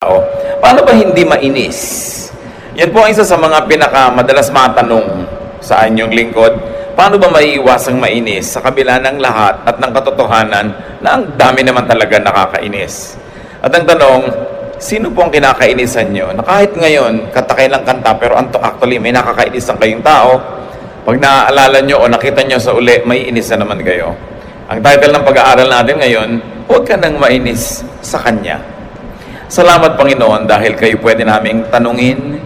tao. Paano ba hindi mainis? Yan po ang isa sa mga pinakamadalas matanong sa inyong lingkod. Paano ba maiiwasang mainis sa kabila ng lahat at ng katotohanan na ang dami naman talaga nakakainis? At ang tanong, sino po ang kinakainisan nyo? Na kahit ngayon, katakay lang kanta, pero actually may nakakainisan kayong tao. Pag naaalala nyo o nakita nyo sa uli, may inis na naman kayo. Ang title ng pag-aaral natin ngayon, huwag ka nang mainis sa Kanya. Salamat Panginoon dahil kayo pwede naming tanungin.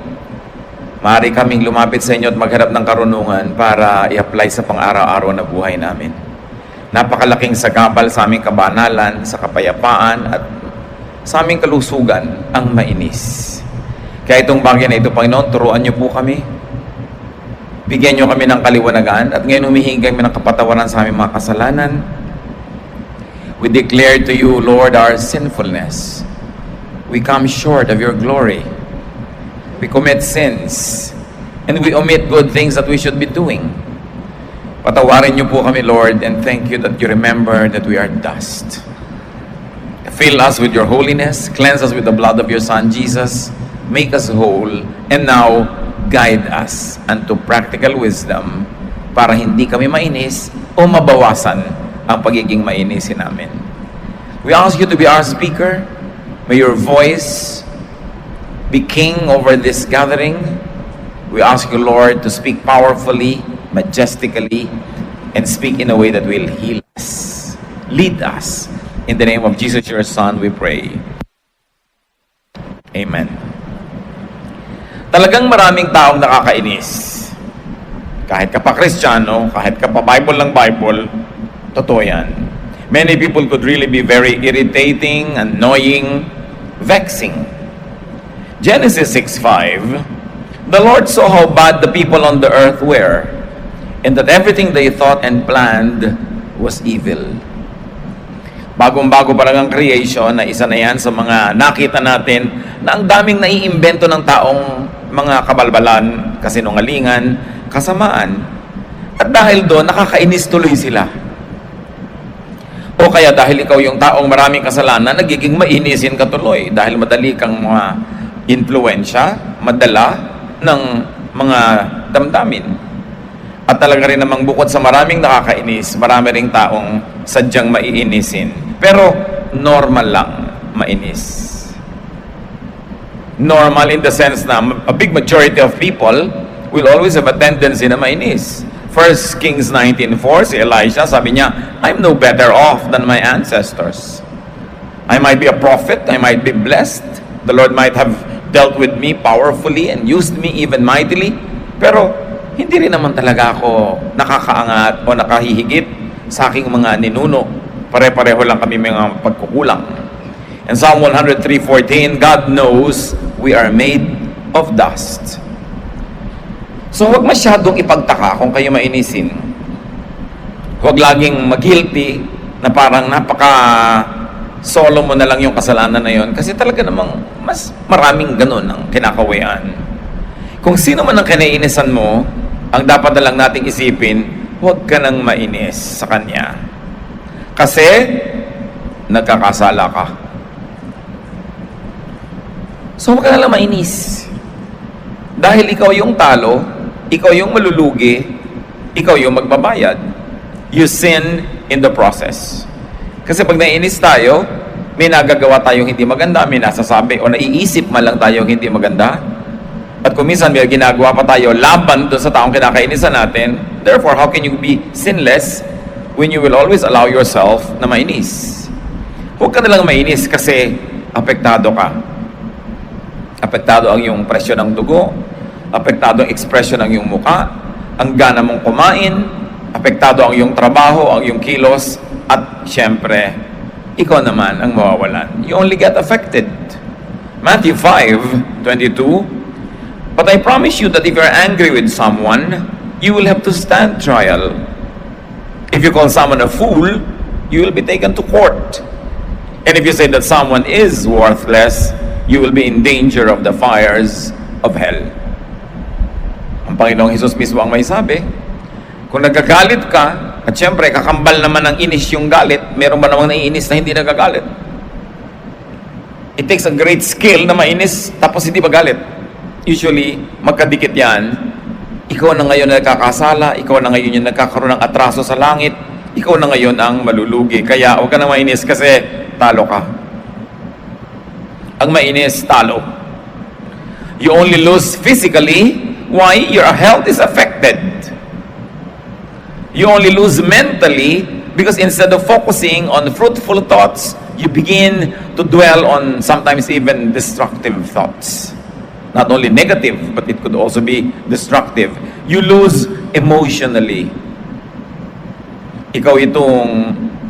Maaari kaming lumapit sa inyo at maghanap ng karunungan para i-apply sa pang-araw-araw na buhay namin. Napakalaking sagabal sa aming kabanalan, sa kapayapaan at sa aming kalusugan ang mainis. Kaya itong bagay na ito, Panginoon, turuan niyo po kami. Bigyan niyo kami ng kaliwanagan at ngayon humihingi kami ng kapatawaran sa aming mga kasalanan. We declare to you, Lord, our sinfulness. We come short of your glory. We commit sins. And we omit good things that we should be doing. Patawarin niyo po kami, Lord, and thank you that you remember that we are dust. Fill us with your holiness. Cleanse us with the blood of your Son, Jesus. Make us whole. And now, guide us unto practical wisdom para hindi kami mainis o mabawasan ang pagiging mainisin namin. We ask you to be our speaker. May your voice be king over this gathering. We ask you, Lord, to speak powerfully, majestically, and speak in a way that will heal us. Lead us. In the name of Jesus, your Son, we pray. Amen. Talagang maraming taong nakakainis. Kahit ka pa Kristiyano, kahit ka pa Bible lang Bible, totoo yan. Many people could really be very irritating, annoying, vexing. Genesis 6:5, the Lord saw how bad the people on the earth were, and that everything they thought and planned was evil. Bagong-bago pa lang ang creation, na isa na yan sa mga nakita natin na ang daming naiimbento ng taong mga kabalbalan, kasinungalingan, kasamaan. At dahil doon, nakakainis tuloy sila. O kaya dahil ikaw yung taong maraming kasalanan, nagiging mainisin ka tuloy dahil madali kang mga influensya, madala ng mga damdamin. At talaga rin namang bukod sa maraming nakakainis, marami ring taong sadyang maiinisin. Pero normal lang mainis. Normal in the sense na a big majority of people will always have a tendency na mainis. 1 Kings 19:4, si Elisha, sabi niya, I'm no better off than my ancestors. I might be a prophet, I might be blessed, the Lord might have dealt with me powerfully and used me even mightily, pero hindi rin naman talaga ako nakakaangat o nakahihigit sa aking mga ninuno. Pare-pareho lang kami mga pagkukulang. In Psalm 103:14, God knows we are made of dust. So huwag masyadong ipagtaka kung kayo mainisin. Huwag laging mag-guilty na parang napaka-solo mo na lang yung kasalanan na yon. Kasi talaga namang mas maraming ganun ang kinakawayan. Kung sino man ang kinainisan mo, ang dapat na lang nating isipin, huwag ka nang mainis sa kanya. Kasi nagkakasala ka. So huwag ka na lang mainis. Dahil ikaw yung talo, ikaw yung malulugi, ikaw yung magbabayad. You sin in the process. Kasi pag naiinis tayo, may nagagawa tayong hindi maganda, may nasasabi o naiisip man lang tayong hindi maganda. At kung minsan may ginagawa pa tayo laban doon sa taong kinakainisan natin, therefore, how can you be sinless when you will always allow yourself na mainis? Huwag ka na lang mainis kasi apektado ka. Apektado ang iyong presyon ng dugo, apektado ang ekspresyon ng iyong muka, ang gana mong kumain, apektado ang iyong trabaho, ang iyong kilos, at syempre, ikaw naman ang mawawalan. You only get affected. Matthew 5:22, but I promise you that if you're angry with someone, you will have to stand trial. If you call someone a fool, you will be taken to court. And if you say that someone is worthless, you will be in danger of the fires of hell. Ang Panginoong Hesus mismo ang may sabi, kung nagagalit ka, at syempre kakambal naman ng inis yung galit, meron ba namang naiinis na hindi nagagalit? It takes a great skill na mainis tapos hindi magalit. Usually, magkadikit yan. Ikaw na ngayon na nagkakasala, ikaw na ngayon yung nagkakaroon ng atraso sa langit, ikaw na ngayon ang malulugi. Kaya huwag ka na mainis kasi talo ka. Ang mainis, talo. You only lose physically. Why? Your health is affected. You only lose mentally because instead of focusing on fruitful thoughts, you begin to dwell on sometimes even destructive thoughts. Not only negative, but it could also be destructive. You lose emotionally. Ikaw itong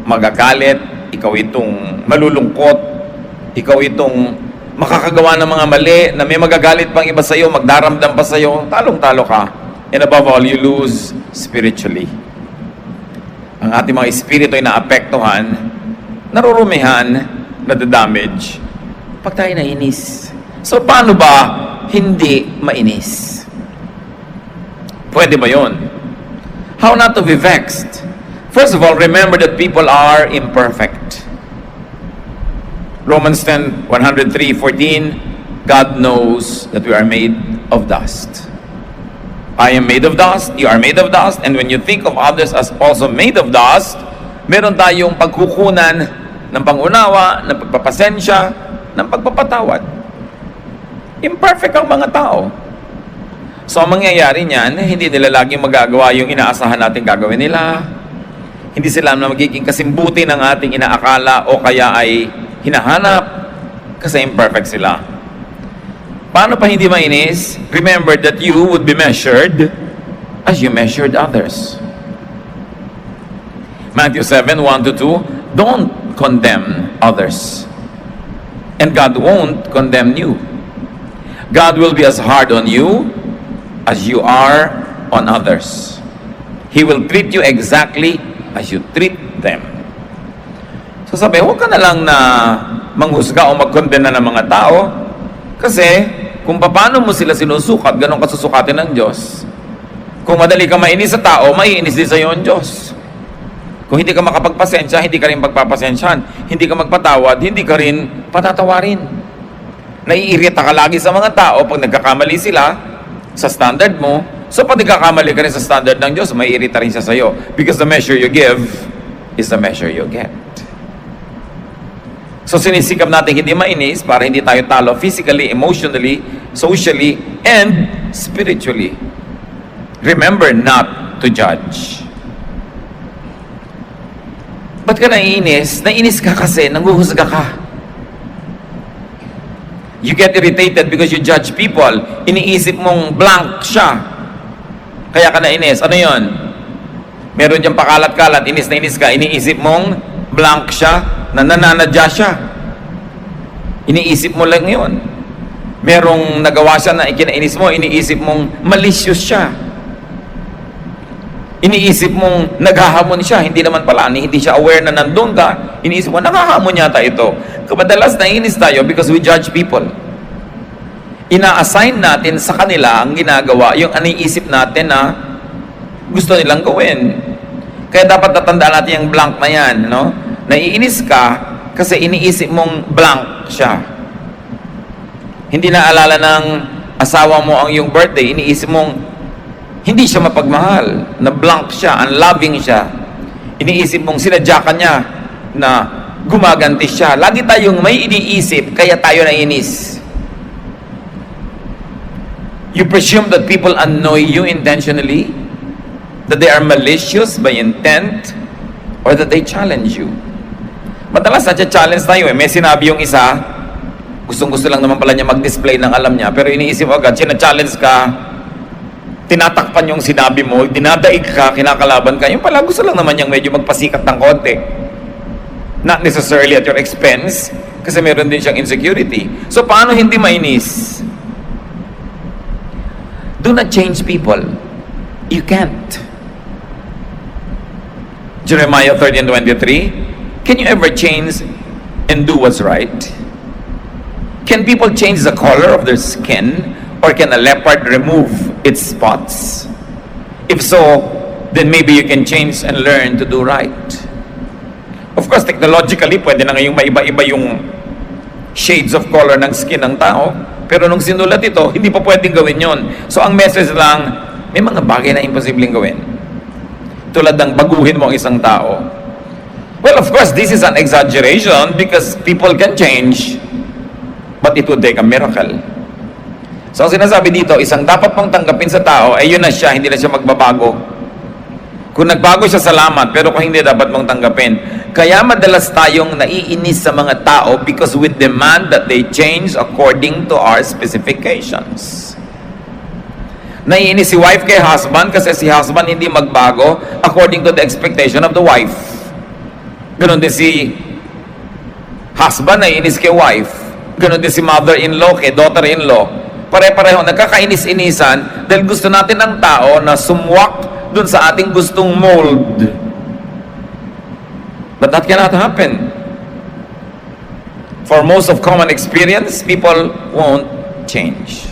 magagalit, ikaw itong malulungkot, ikaw itong makakagawa ng mga mali na may magagalit pang iba sa'yo, magdaramdam pa sa'yo, talong-talo ka. And above all, you lose spiritually. Ang ating mga espiritu ay naapektuhan, narurumihan, nadadamage pag tayo nainis. So, paano ba hindi mainis? Pwede ba yun? How not to be vexed? First of all, remember that people are imperfect. Romans 103:14, God knows that we are made of dust. I am made of dust, you are made of dust, and when you think of others as also made of dust, meron tayong pagkukunan ng pangunawa, ng pagpapasensya, ng pagpapatawad. Imperfect ang mga tao. So, ang mangyayari niyan, hindi nila laging magagawa yung inaasahan natin gagawin nila. Hindi sila na magiging kasimbuti ng ating inaakala o kaya ay hinahanap kasi imperfect sila. Paano pa hindi mainis? Remember that you would be measured as you measured others. Matthew 7:1-2, don't condemn others. And God won't condemn you. God will be as hard on you as you are on others. He will treat you exactly as you treat them. So sabi, huwag ka na lang na manghusga o magkondena ng mga tao kasi kung paano mo sila sinusukat, ganun ka susukatin ng Diyos. Kung madali ka mainis sa tao, maiinis din sa iyo ang Diyos. Kung hindi ka makapagpasensya, hindi ka rin pagpapasensyahan. Hindi ka magpatawad, hindi ka rin patatawarin. Naiirita ka lagi sa mga tao pag nagkakamali sila sa standard mo. So pag nagkakamali ka rin sa standard ng Diyos, maiirita rin siya sa iyo. Because the measure you give is the measure you get. So sinisikap natin hindi mainis para hindi tayo talo physically, emotionally, socially, and spiritually. Remember not to judge. Ba't ka naiinis? Naiinis ka kasi nanghuhusga ka. You get irritated because you judge people. Iniisip mong blank siya. Kaya ka nainis. Ano yon? Meron diyang pakalat-kalat, inis na inis ka. Iniisip mong blank siya, na nananadya siya. Iniisip mo lang yon. Merong nagawa siya na ikinainis mo, iniisip mong malicious siya. Iniisip mong naghahamon siya, hindi naman pala, hindi siya aware na nandun ka. Iniisip mo, nakahamon yata ito. Madalas naiinis tayo because we judge people. Ina-assign natin sa kanila ang ginagawa, yung aniisip natin na gusto nilang gawin. Kaya dapat natandaan natin yung blank na yan, no? Naiinis ka kasi iniisip mong blank siya. Hindi naalala ng asawa mo ang iyong birthday, iniisip mong hindi siya mapagmahal, na blank siya, unloving siya. Iniisip mong sinadya ka niya na gumaganti siya. Lagi tayong may iniisip, kaya tayo naiinis. You presume that people annoy you intentionally, that they are malicious by intent, or that they challenge you. Madalas na-challenge tayo eh. May sinabi yung isa, gustong-gusto lang naman pala niya mag-display ng alam niya, pero iniisip agad, sina-challenge ka, tinatakpan yung sinabi mo, dinadaig ka, kinakalaban ka, yung pala gusto lang naman niyang medyo magpasikat ng konti. Not necessarily at your expense, kasi meron din siyang insecurity. So, paano hindi mainis? Do not change people. You can't. Jeremiah 13:23, can you ever change and do what's right? Can people change the color of their skin? Or can a leopard remove its spots? If so, then maybe you can change and learn to do right. Of course, technologically, pwede na ngayong maiba-iba yung shades of color ng skin ng tao. Pero nung sinulat ito, hindi pa pwedeng gawin yon. So ang message lang, may mga bagay na imposibleng gawin. Tulad ng baguhin mo ang isang tao. Well, of course, this is an exaggeration because people can change. But it would take a miracle. So ang sinasabi dito, isang dapat mong tanggapin sa tao, ay yun na siya, hindi na siya magbabago. Kung nagbago siya, salamat. Pero kung hindi, dapat mong tanggapin. Kaya madalas tayong naiinis sa mga tao because we demand that they change according to our specifications. Naiinis si wife kay husband kasi si husband hindi magbago according to the expectation of the wife. Ganon din si husband naiinis kay wife. Ganon din si mother-in-law kay daughter-in-law. Pare-pareho, nagkakainis-inisan dahil gusto natin ang tao na sumwak dun sa ating gustong mold. But that cannot happen. For most of common experience, people won't change.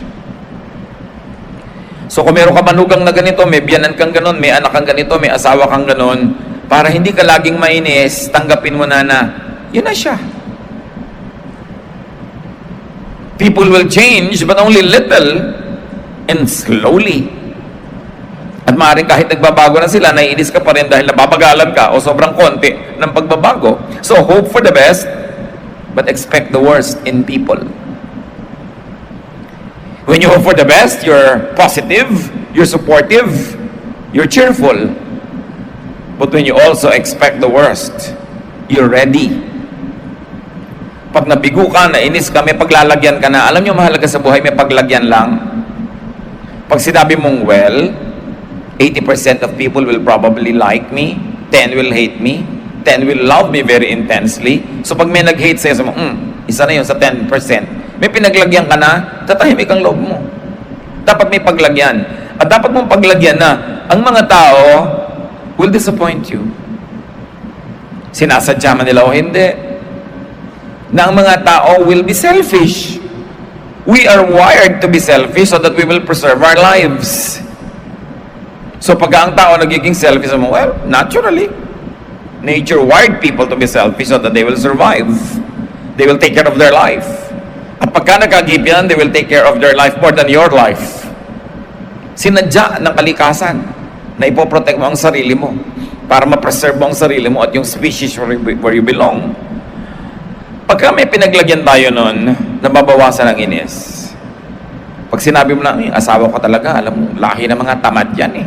So kung meron ka manugang na ganito, may biyanan kang ganon, may anak kang ganito, may asawa kang ganon, para hindi ka laging mainis, tanggapin mo na yun na siya. People will change, but only little and slowly. At maaaring kahit nagbabago na sila, naiinis ka pa rin dahil nababagalan ka o sobrang konti ng pagbabago. So hope for the best, but expect the worst in people. When you hope for the best, you're positive, you're supportive, you're cheerful. But when you also expect the worst, you're ready. Pag nabigo ka, nainis ka, may paglalagyan ka na. Alam niyo, mahalaga sa buhay, may paglagyan lang. Pag sinabi mong, well, 80% of people will probably like me, 10 will hate me, 10 will love me very intensely. So pag may nag-hate sa'yo, sabi mo, isa na yun sa 10%. May pinaglagyan ka na, tatahimik ang loob mo. Dapat may paglagyan. At dapat mong paglagyan na ang mga tao will disappoint you. Sinasadya man nila o hindi. Na ang mga tao will be selfish. We are wired to be selfish so that we will preserve our lives. So pag ang tao nagiging selfish, well, naturally, nature wired people to be selfish so that they will survive. They will take care of their life. At pagka nagkagip yan, they will take care of their life more than your life. Sinadya ng kalikasan na ipoprotect mo ang sarili mo para ma-preserve mo ang sarili mo at yung species where you belong. Pagka may pinaglagyan tayo nun, nababawasan ang inis. Pag sinabi mo na, asawa ko talaga, alam mo, lahi ng mga tamad yan eh.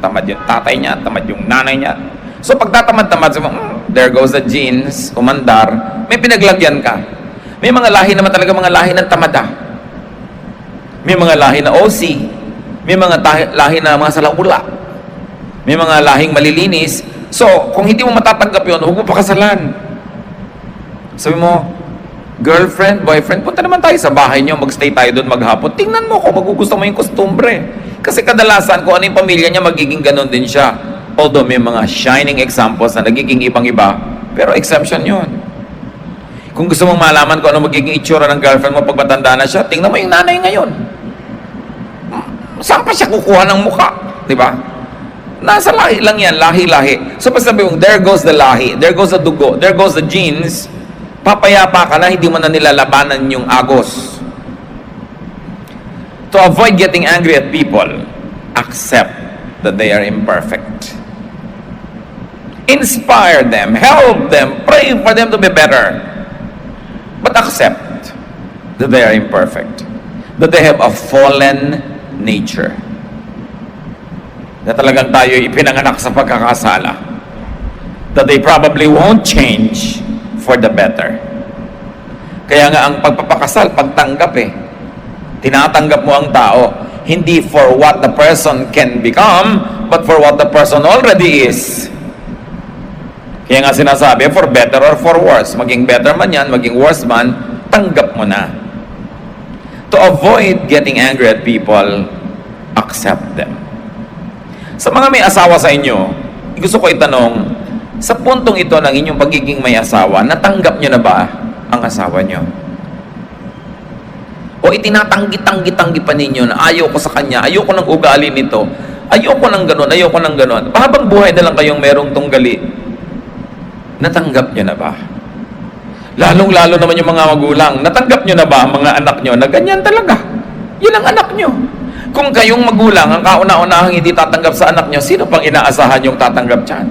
Tamad yung tatay niya, tamad yung nanay niya. So pag tatamad-tamad, sabi mo, there goes the genes, umandar, may pinaglagyan ka. May mga lahi naman talaga, mga lahi ng tamada. May mga lahi na OC. May mga lahi na mga salaula. May mga lahing malilinis. So, kung hindi mo matatanggap yun, huwag mo pakasalan. Sabi mo, girlfriend, boyfriend, punta naman tayo sa bahay nyo, magstay tayo doon maghapon. Tingnan mo kung magugusto mo yung kostumbre. Kasi kadalasan, kung ano yung pamilya niya, magiging ganon din siya. Although may mga shining examples na nagiging ibang-iba, pero exemption yun. Kung gusto mong malaman kung ano magiging itsura ng girlfriend mo pag matanda na siya, tingnan mo yung nanay ngayon. Saan pa siya kukuha ng mukha? Di ba? Nasa lahi lang yan, lahi-lahi. So pag sabi mo, there goes the lahi, there goes the dugo, there goes the genes, papayapa ka na, hindi mo na nilalabanan yung agos. To avoid getting angry at people, accept that they are imperfect. Inspire them, help them, pray for them to be better. But accept that they are imperfect. That they have a fallen nature. Na talagang tayo ipinanganak sa pagkakasala. That they probably won't change for the better. Kaya nga ang pagpapakasal, pagtanggap eh. Tinatanggap mo ang tao, hindi for what the person can become, but for what the person already is. Kaya nga sinasabi, for better or for worse. Maging better man yan, maging worse man, tanggap mo na. To avoid getting angry at people, accept them. Sa mga may asawa sa inyo, gusto ko itanong, sa puntong ito ng inyong pagiging may asawa, natanggap nyo na ba ang asawa nyo? O itinatanggi-tanggi pa ninyo na ayaw ko sa kanya, ayaw ko ng ugali nito, ayaw ko ng ganon, ayaw ko ng ganon. Habang buhay na lang kayong merong tunggali, natanggap nyo na ba? Lalong-lalo naman yung mga magulang. Natanggap nyo na ba, mga anak nyo, na ganyan talaga? Yun ang anak nyo. Kung kayong magulang, ang kauna-unahang hindi tatanggap sa anak nyo, sino pang inaasahan yung tatanggap dyan?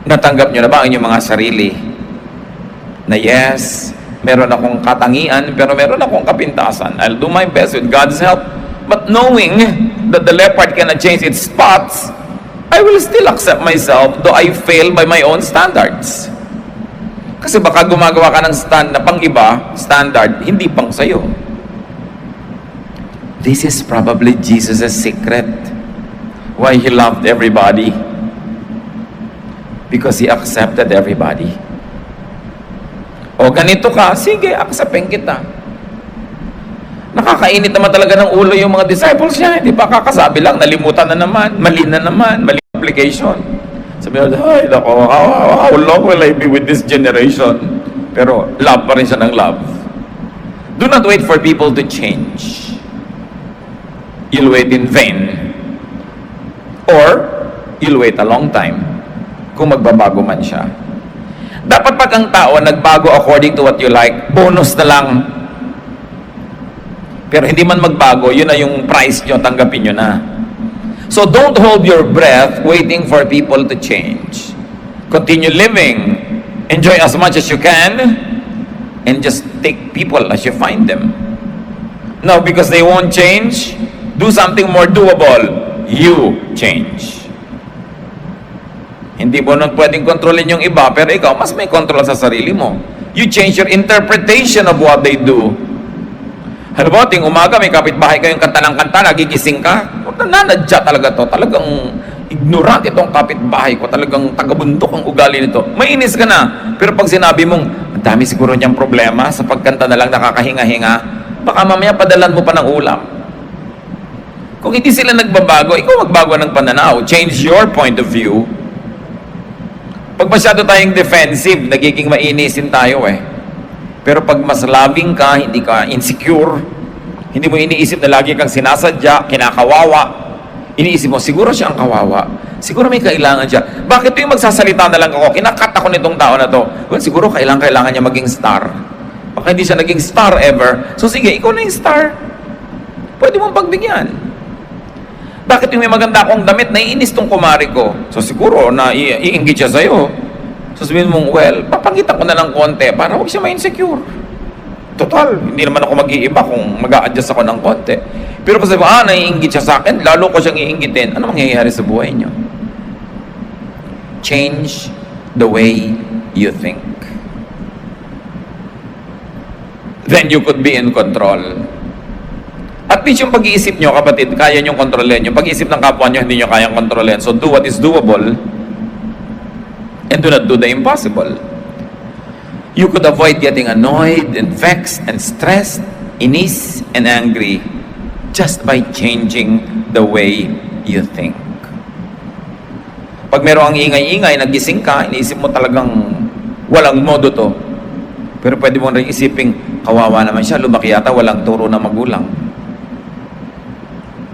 Natanggap nyo na ba ang inyong mga sarili? Na yes, meron akong katangian, pero meron akong kapintasan. I'll do my best with God's help. But knowing that the leopard cannot change its spots, I will still accept myself, though I fail by my own standards. Kasi baka gumagawa ka ng stand na pang iba, standard, hindi pang sa'yo. This is probably Jesus' secret. Why He loved everybody. Because He accepted everybody. O ganito ka, sige, acceptin kita. Nakakainit naman talaga ng ulo yung mga disciples niya. Di ba kakasabi lang, nalimutan na naman, mali na naman, mali application. Sabi nila, ay, lako, how long will I be with this generation? Pero love pa rin siya ng love. Do not wait for people to change. You'll wait in vain. Or, you'll wait a long time kung magbabago man siya. Dapat pag ang tao nagbago according to what you like, bonus na lang. Pero hindi man magbago, yun na yung price nyo, tanggapin nyo na. So don't hold your breath waiting for people to change. Continue living. Enjoy as much as you can. And just take people as you find them. Now, because they won't change, do something more doable. You change. Hindi mo nang pwedeng kontrolin yung iba, pero ikaw, mas may control sa sarili mo. You change your interpretation of what they do. Halimbawa, ting umaga, may kapitbahay kayong kanta ng kanta, nagigising ka, nananadya talaga to, talagang ignorant itong kapitbahay ko, talagang tagabundok ang ugali nito. Mainis ka na, pero pag sinabi mong, ang dami siguro niyang problema, sa pagkanta na lang nakakahinga-hinga, baka mamaya padalan mo pa ng ulam. Kung hindi sila nagbabago, ikaw magbago ng pananaw. Change your point of view. Pag masyado tayong defensive, nagiging mainisin tayo eh. Pero pag mas loving ka, hindi ka insecure, hindi mo iniisip na lagi kang sinasadya, kinakawawa, iniisip mo, siguro siya ang kawawa, siguro may kailangan siya. Bakit yung magsasalita na lang ako, kinakat ako nitong tao na to, well, siguro kailangan niya maging star. Baka hindi siya naging star ever, so sige, ikaw na yung star. Pwede mong pagbigyan. Bakit yung may maganda akong damit, naiinis tong kumari ko, so siguro na iinggit siya sa'yo. So sabihin mong, well, papangitan ko na lang konti para huwag siya ma-insecure. Total, hindi naman ako mag-iiba kung mag-a-adjust ako ng konti. Pero kasi naiinggit siya sa akin, lalo ko siyang iinggitin, ano mangyayari sa buhay niyo? Change the way you think. Then you could be in control. At least yung pag-iisip nyo, kapatid, kaya nyo kontrolin. Yung pag-iisip ng kapwa nyo, hindi nyo kayang kontrolin. So do what is doable, and do not do the impossible. You could avoid getting annoyed and vexed and stressed, inis and angry just by changing the way you think. Pag meron ang ingay-ingay, nagising ka, iniisip mo talagang walang modo to. Pero pwede mo rin isiping, kawawa naman siya, lumaki yata, walang turo na magulang.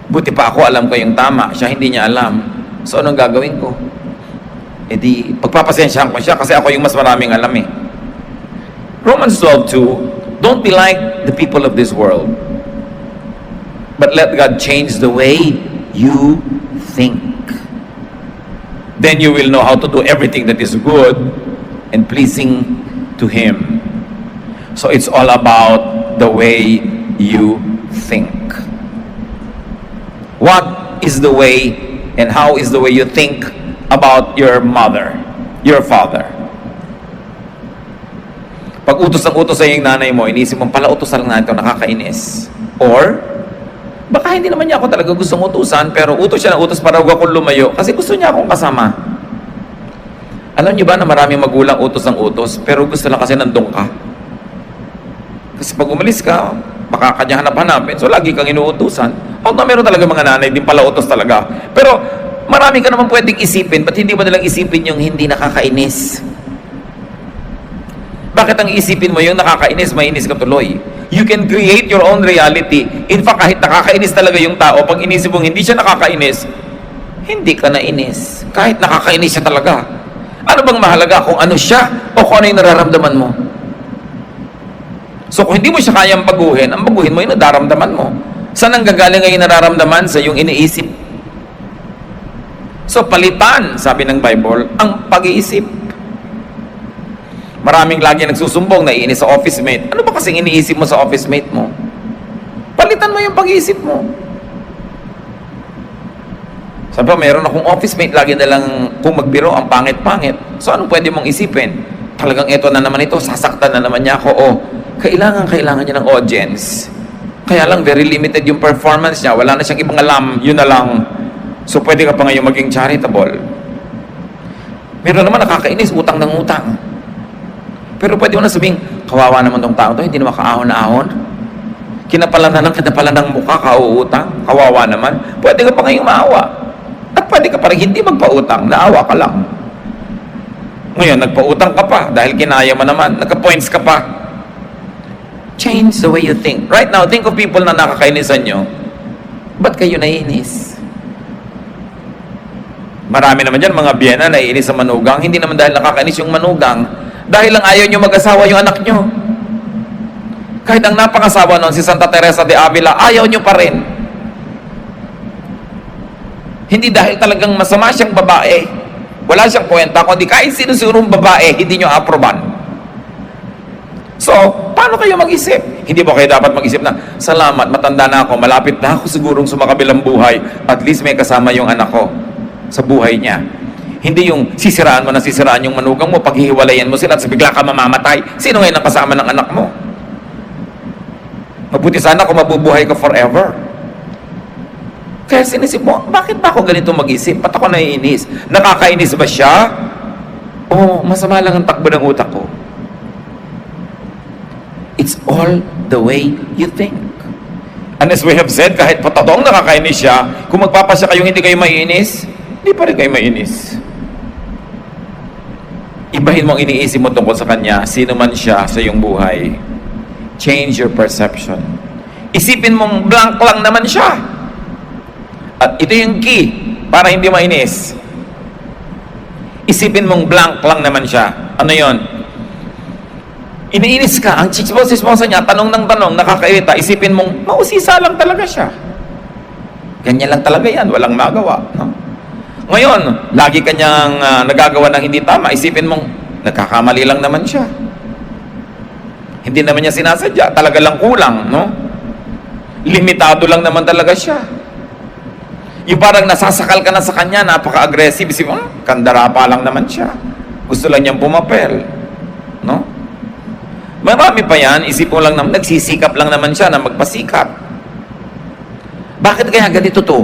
Buti pa ako, alam ko yung tama, siya hindi niya alam. So anong gagawin ko? E di, pagpapasensyahan ko siya kasi ako yung mas maraming alam eh. Romans 12:2, don't be like the people of this world, but let God change the way you think. Then you will know how to do everything that is good and pleasing to Him. So it's all about the way you think. What is the way and how is the way you think about your mother, your father? Pag utos ng utos sa iyong nanay mo, inisip mo, pala utos lang na ito, nakakainis. Or, baka hindi naman niya ako talaga gustong utusan, pero utos siya ng utos para huwag akong lumayo, kasi gusto niya akong kasama. Alam niyo ba na maraming magulang utos ng utos, pero gusto lang kasi nandun ka. Kasi pag umalis ka, baka kanya hanap-hanapin, so lagi kang inuutusan. Although meron talaga mga nanay, din pala utos talaga. Pero, marami ka naman pwedeng isipin, ba't hindi mo nalang isipin yung hindi nakakainis? Bakit ang isipin mo yung nakakainis, mainis ka tuloy? You can create your own reality. In fact, kahit nakakainis talaga yung tao, pag inisip mong hindi siya nakakainis, hindi ka nainis. Kahit nakakainis siya talaga. Ano bang mahalaga? Kung ano siya o kung ano yung nararamdaman mo? So kung hindi mo siya kayang baguhin, ang baguhin mo yung nararamdaman mo. Saan ang gagaling ngayon nararamdaman? Sa yung iniisip. So palitan, sabi ng Bible, ang pag-iisip. Maraming lagi nagsusumbong, naiinis sa office mate. Ano ba kasing iniisip mo sa office mate mo? Palitan mo yung pag-iisip mo. Sabi pa, mayroon akong office mate, lagi na lang kung magbiro, ang pangit-pangit. So anong pwede mong isipin? Talagang eto na naman ito, sasaktan na naman niya ako. O, kailangan niya ng audience. Kaya lang, very limited yung performance niya. Wala na siyang ibang alam, yun na lang. So pwede ka pa ngayon maging charitable. Meron naman nakakainis, utang ng utang. Pero pwede mo na sabihin, kawawa naman tong tao to, hindi na makaahon-ahon. Kinapalan ng mukha, kauutang, kawawa naman. Pwede ka pa ngayong maawa. At pwede ka pa rin hindi magpautang, naawa ka lang. Ngayon, nagpautang ka pa dahil kinaya mo naman, nagka-points ka pa. Change the way you think. Right now, think of people na nakakainisan nyo. Ba't kayo naiinis? Marami naman dyan, mga biyena naiinis sa manugang. Hindi naman dahil nakakainis yung manugang. Dahil lang ayaw nyo mag-asawa yung anak nyo. Kahit ang napangasawa noon, si Santa Teresa de Avila, ayaw nyo pa rin. Hindi dahil talagang masama siyang babae. Wala siyang kwenta, kundi kahit sino-sinong babae, hindi nyo aproban. So, paano kayo mag-isip? Hindi ba kayo dapat mag-isip na, salamat, matanda na ako, malapit na ako sigurong sumakabilang buhay, at least may kasama yung anak ko sa buhay niya. Hindi yung sisiraan mo na sisiraan yung manugang mo, paghihiwalayan mo sila at bigla ka mamamatay. Sino ngayon ang kasama ng anak mo? Mabuti sana kung mabubuhay ka forever. Kaya sinisip mo, bakit ba ako ganito mag-isip? Ba't ako naiinis? Nakakainis ba siya? O masama lang ang takbo ng utak ko? It's all the way you think. And as we have said, kahit patotong nakakainis siya, kung magpapasya kayong hindi kayo maiinis, hindi pa rin kayo mainis. Ibahin mo ang iniisip mo tungkol sa kanya, sino man siya sa iyong buhay. Change your perception. Isipin mong blank lang naman siya. At ito yung key para hindi mainis. Isipin mong blank lang naman siya. Ano yon? Iniinis ka, ang chismosa niya, tanong ng tanong, nakakairita, isipin mong, mausisa lang talaga siya. Ganyan lang talaga yan, walang magawa. No? Ngayon, lagi kanyang nagagawa ng hindi tama, isipin mong, nagkakamali lang naman siya. Hindi naman niya sinasadya, talaga lang kulang, no? Limitado lang naman talaga siya. Yung parang nasasakal ka na sa kanya, napaka-aggressive, isipin mo, kandara pa lang naman siya. Gusto lang niyang pumapel, no? Marami pa yan, isip mo lang naman, nagsisikap lang naman siya na magpasikap. Bakit kaya ganito to?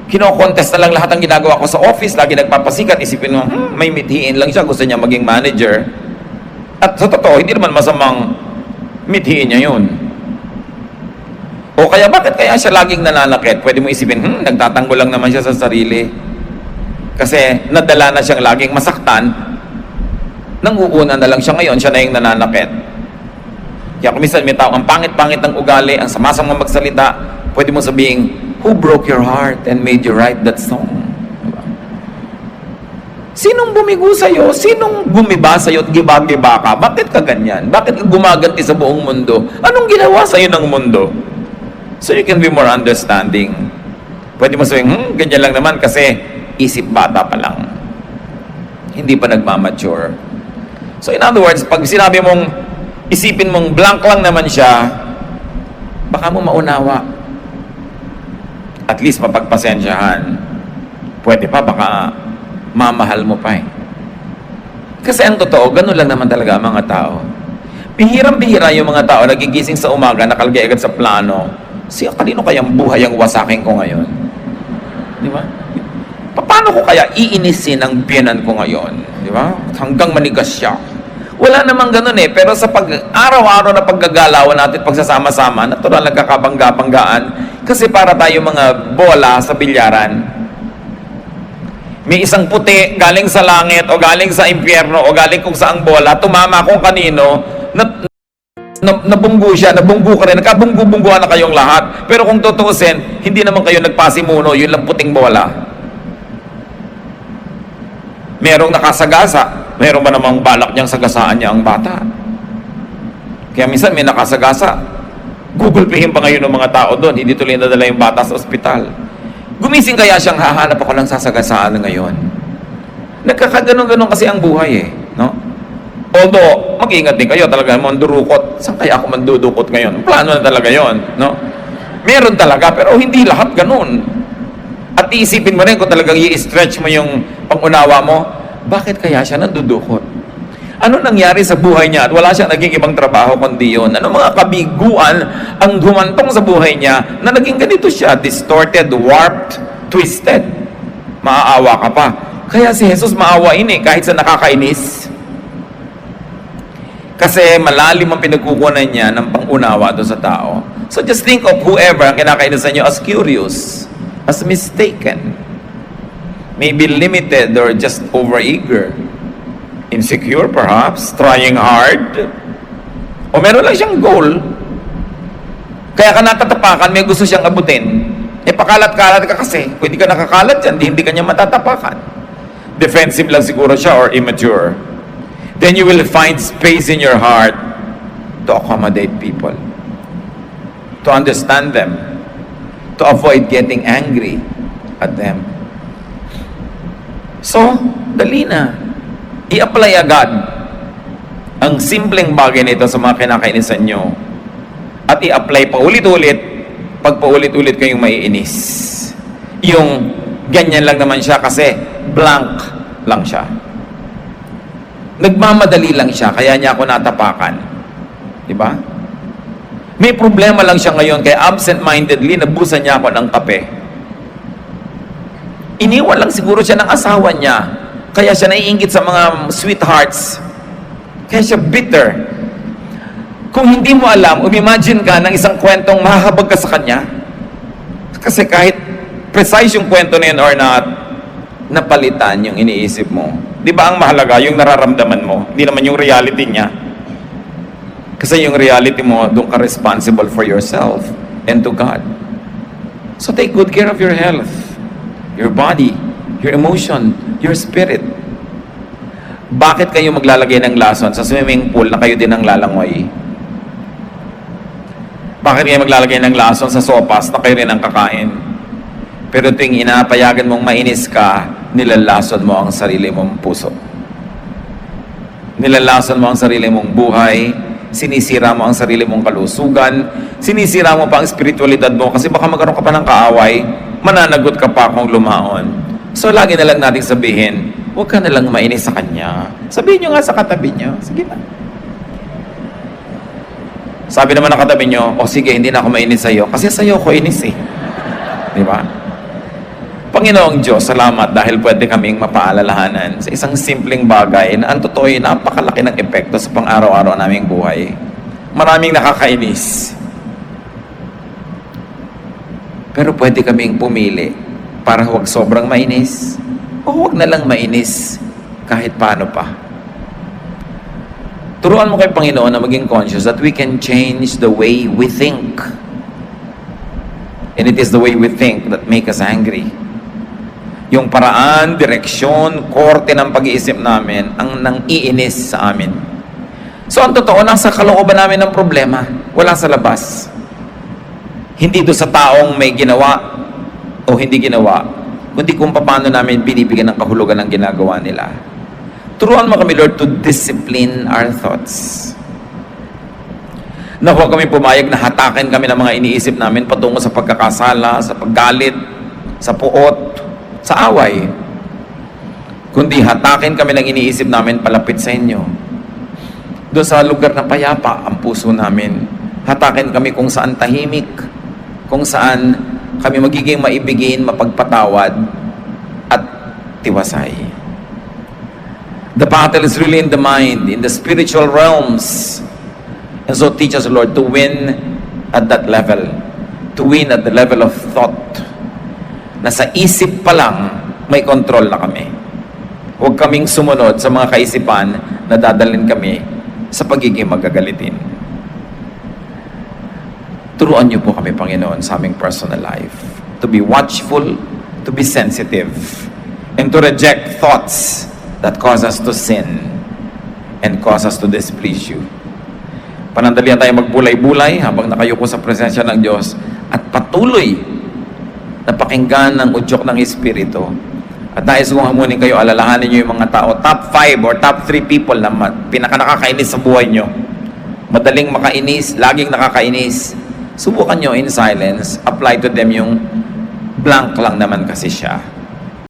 Kino-contest na lang lahat ang ginagawa ko sa office, lagi nagpapasikat, isipin mo, may mithiin lang siya, gusto niya maging manager. At sa totoo, hindi naman masamang mithiin niya yun. O kaya bakit kaya siya laging nananakit? Pwede mo isipin, nagtatanggol lang naman siya sa sarili. Kasi nadala na siyang laging masaktan, nanguuna na lang siya ngayon, siya na yung nananakit. Kaya kung minsan may tao, ang pangit-pangit ng ugali, ang sama-sama magsalita, pwede mo sabihin, who broke your heart and made you write that song? Diba? Sinong bumigo sa'yo? Sinong gumiba sa'yo at giba-giba ka? Bakit ka ganyan? Bakit ka gumaganti sa buong mundo? Anong ginawa sa'yo ng mundo? So you can be more understanding. Pwede mo sabihin, ganyan lang naman kasi isip bata pa lang. Hindi pa nagmamature. So in other words, pag sinabi mong, isipin mong blank lang naman siya, baka mo maunawa. At least mapagpasensyahan. Pwede pa, baka mamahal mo pa eh. Kasi ang totoo, ganun lang naman talaga ang mga tao. Bihirang-bihira yung mga tao, nagigising sa umaga, nakalagay agad sa plano, kanino kayang buhay ang wasakin ko ngayon? Di ba? Paano ko kaya iinisin ang biyanan ko ngayon? Di ba? Hanggang manigas siya. Wala namang ganun eh. Pero sa araw-araw na paggagalawan natin, pagsasama-sama, natural nagkakabangga-banggaan. Kasi para tayo mga bola sa bilyaran. May isang puti galing sa langit o galing sa impyerno o galing kung saang bola, tumama kung kanino, nabunggo siya, nabunggo ka rin, nagkabunggo-bungguhan na kayong lahat. Pero kung tutuusin, hindi naman kayo nagpasimuno, yun lang puting bola. Merong nakasagasa, meron ba namang balak niyang sagasaan niya ang bata? Kaya minsan may nakasagasa, Google Payhin pa ngayon ng mga tao doon, hindi tuloy nadala yung bata sa ospital. Gumising kaya siyang hahanap ako ng sasagasaan ngayon. Nagkakaganon-ganon kasi ang buhay no? Although, mag-iingat din kayo, talaga mandurukot. Saan kaya ako mandudukot ngayon? Plano na talaga yon, no? Meron talaga, pero hindi lahat ganun. At iisipin mo rin kung talagang i-stretch mo yung pangunawa mo, bakit kaya siya nandudukot? Ano nangyari sa buhay niya at wala siyang naging ibang trabaho kundi yun? Ano mga kabiguan ang humantong sa buhay niya na naging ganito siya, distorted, warped, twisted? Maaawa ka pa. Kaya si Jesus maawain kahit sa nakakainis. Kasi malalim ang pinagkukunan niya ng pangunawa doon sa tao. So just think of whoever ang kinakainisan niyo as curious, as mistaken, maybe limited or just overeager, insecure perhaps, trying hard, o meron lang siyang goal, kaya ka natatapakan, may gusto siyang abutin, pakalat-kalat ka kasi, kung hindi ka nakakalat dyan, hindi ka niya matatapakan. Defensive lang siguro siya or immature. Then you will find space in your heart to accommodate people, to understand them, to avoid getting angry at them. So, dali na. I-apply agad ang simpleng bagay nito sa mga kinakainisan nyo at i-apply pa ulit-ulit pag paulit-ulit kayong maiinis. Yung ganyan lang naman siya kasi blank lang siya. Nagmamadali lang siya, kaya niya ako natapakan. Diba? May problema lang siya ngayon, kaya absent-mindedly, nabusan niya ako ng kape. Iniwan lang siguro siya ng asawa niya, kaya siya naiinggit sa mga sweethearts. Kaya siya bitter. Kung hindi mo alam, imagine ka ng isang kwentong mahahabag ka sa kanya. Kasi kahit precise yung kwento na yun or not, napalitan yung iniisip mo. Di ba ang mahalaga yung nararamdaman mo? Hindi naman yung reality niya. Kasi yung reality mo, doon ka responsible for yourself and to God. So take good care of your health, your body, your emotion, your spirit. Bakit kayo maglalagay ng lason sa swimming pool na kayo din ang lalangoy? Bakit kayo maglalagay ng lason sa sopas na kayo rin ang kakain? Pero tuwing inapayagan mong mainis ka, nilalason mo ang sarili mong puso. Nilalason mo ang sarili mong buhay, sinisira mo ang sarili mong kalusugan, sinisira mo pa ang spiritualidad mo kasi baka magkaroon ka pa ng kaaway, mananagot ka pa kung lumaon. So lagi na lang natin sabihin, huwag ka na lang mainis sa kanya. Sabihin nyo nga sa katabi nyo, sige na. Sabi naman ng katabi nyo, o sige, hindi na ako mainis sa'yo kasi sa'yo ko inis Di ba? Panginoong Diyos, salamat dahil pwede kaming mapaalalahanan sa isang simpleng bagay na ang totoo ay napakalaki ng epekto sa pang-araw-araw naming buhay. Maraming nakakainis. Pero pwede kaming pumili para huwag sobrang mainis o huwag na lang mainis kahit paano pa. Turuan mo kay Panginoon na maging conscious that we can change the way we think. And it is the way we think that make us angry. Yung paraan, direksyon, korte ng pag-iisip namin ang nang-iinis sa amin. So ang totoo, nasa kalooban namin ng problema, wala sa labas. Hindi doon sa taong may ginawa o hindi ginawa, kundi kung paano namin binibigyan ng kahulugan ng ginagawa nila. Turuan mo kami, Lord, to discipline our thoughts. Na huwag kami pumayag na hatakin kami ng mga iniisip namin patungo sa pagkakasala, sa paggalit, sa puot, sa away. Kundi hatakin kami ng iniisip namin palapit sa inyo. Doon sa lugar na payapa ang puso namin. Hatakin kami kung saan tahimik, kung saan kami magiging maibigin, mapagpatawad, at tiwasay. The battle is really in the mind, in the spiritual realms. And so teach us, Lord, to win at that level. To win at the level of thought. Na sa isip pa lang, may control na kami. Huwag kaming sumunod sa mga kaisipan na dadalhin kami sa pagiging magagalitin. Turuan niyo po kami, Panginoon, sa aming personal life. To be watchful, to be sensitive, and to reject thoughts that cause us to sin and cause us to displease you. Panandalian tayo magbulay-bulay habang nakayuko sa presensya ng Diyos at patuloy na pakinggan ng udyok ng Espiritu. At nais kong hamunin kayo, alalahanin nyo yung mga tao, top 5 or top 3 people na pinaka-nakakainis sa buhay nyo. Madaling makainis, laging nakakainis. Subukan nyo in silence, apply to them yung blank lang naman kasi siya.